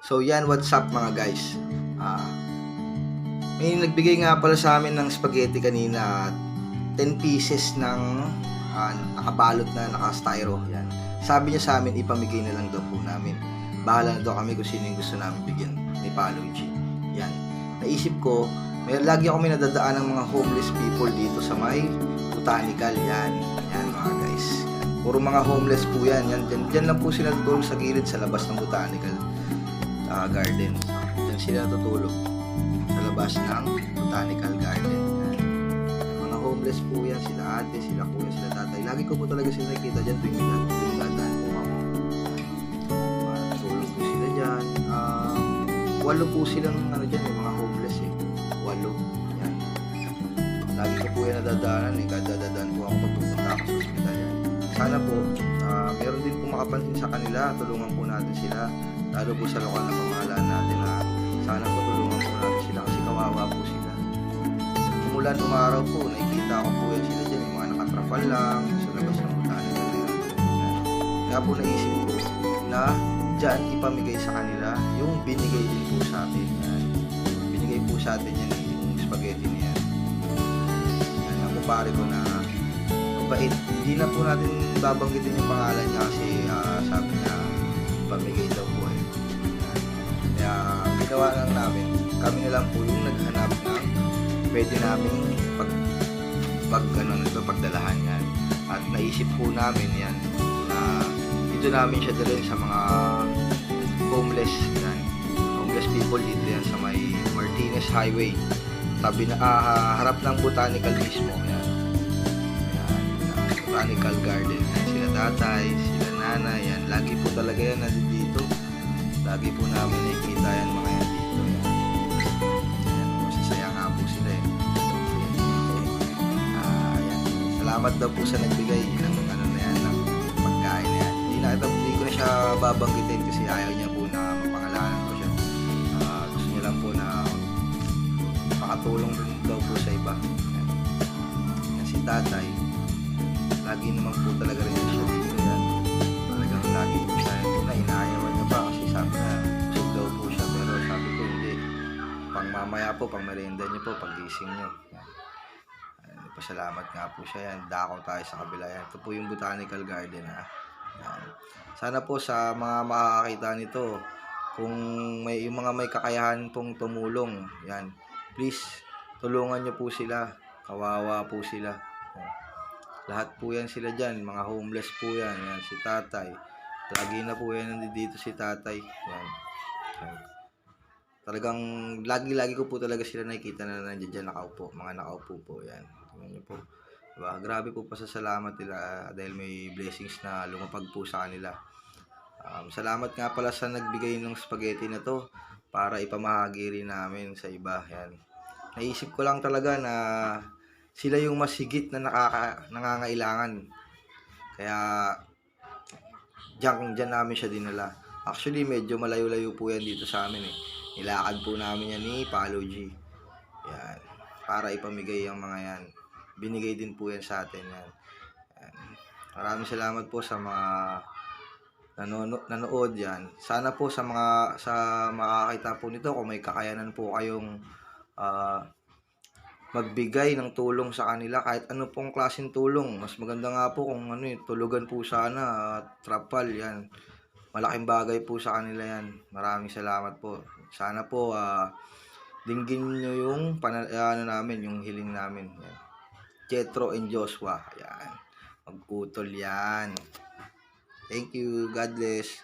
So yan, what's up mga guys. May nagbigay nga pala sa amin ng spaghetti kanina, 10 pieces ng nakabalot na naka-styro. Yan. Sabi niya sa amin, ipamigay na lang daw po namin. Bahala na daw kami kung sino yung gusto namin bigyan ni Palo G. Yan. Naisip ko, lagi ako may nadadaan ng mga homeless people dito sa may botanical. Yan. Yan mga guys. Yan. Puro mga homeless po yan. Diyan lang po sila tutulog sa gilid sa labas ng botanical garden. Diyan sila tutulog sa labas ng botanical garden. Yan. Mga homeless po yan, sila ate, sila kuya, sila tatay. Lagi ko po talaga sila nakikita dyan tuwing dadaan po ako. Tulog po sila dyan. 8 po silang dyan, yung mga homeless 8. Yan. Lagi ko po yan nadadaanan kada dadaan po ako pagpupunta ako sa ospital yan. Sana po, meron din po makapansin sa kanila, tulungan po natin sila. Lalo po sa lokal na pamahalaan natin na sana po tulungan po natin sila kasi kawawa po sila. Umulan umaraw po, nakikita ko po yan sila dyan, yung mga nakatrapal lang sa labas ng botanical na yan. Kaya po naisip ko na dyan ipamigay sa kanila yung binigay din po sa atin yan. Binigay po sa atin yan yung spaghetti niya. Yan ang kumpare ko na mabait. Hindi na po natin babanggitin yung pangalan niya kasi sabi niya pamigay daw po eh. Kaya ginawa lang namin, kami na lang po yung naghanap ng pwede namin pagdalahan yan. At naisip po namin yan na dito namin siya dalhin sa mga homeless yan. Homeless people dito yan sa may Martinez Highway. Tabi na harap ng botanical mismo yan. Botanical garden yan. Sila tatay, sila nanay yan. Lagi po talaga yan nandito. Lagi po namin nakikita yan mga yan dito yan. Yan, masasaya nga po sila eh. Yan. Salamat daw po sa nagbigay ng na yan, ng pagkain na yan. Hindi ko na siya babanggitin kasi ayaw niya po na mapangalanan ko siya. Gusto niya lang po na makatulong daw po sa iba. Yan si tatay. Lagi naman po talaga rin siya dito yan. Talagang lagi po siya inaayawan niya pa kasi sabi na busog daw po siya pero sabi ko hindi. Pang mamaya po, pang merienda niyo po, pag gising niyo. Pasalamat nga po siya yan. Dako tayo sa kabila yan. Ito po yung botanical garden ha. Yan. Sana po sa mga makakakita nito kung yung mga may kakayahan pong tumulong yan, please tulungan niyo po sila. Kawawa po sila. Lahat po yan sila dyan, mga homeless po yan. Yan si tatay. Lagi na po yan nandito si tatay. Yan. Yan. Talagang lagi ko po talaga sila nakikita na nandiyan dyan nakaupo. Mga nakaupo po yan. Tingnan niyo po. Diba? Grabe po pasasalamat nila dahil may blessings na lumapag po sa kanila. Salamat nga pala sa nagbigay ng spaghetti na to para ipamahagi rin namin sa iba. Yan. Naisip ko lang talaga na sila yung mas higit na nangangailangan. Kaya dyan namin siya dinala. Actually, medyo malayo-layo po yan dito sa amin eh. Nilakad po namin yan ni Palo G. Yan. Para ipamigay ang mga yan. Binigay din po yan sa atin yan. Yan. Maraming salamat po sa mga nanood yan. Sana po sa makakita po nito kung may kakayanan po kayong magbigay ng tulong sa kanila kahit ano pong klaseng tulong. Mas maganda nga po kung tulugan po sana, trapal yan. Malaking bagay po sa kanila yan. Maraming salamat po. Sana po dinggin nyo yung namin, yung hiling namin. Yan. Jetro and Joshua. Yan. Mag-utol yan. Thank you. God bless.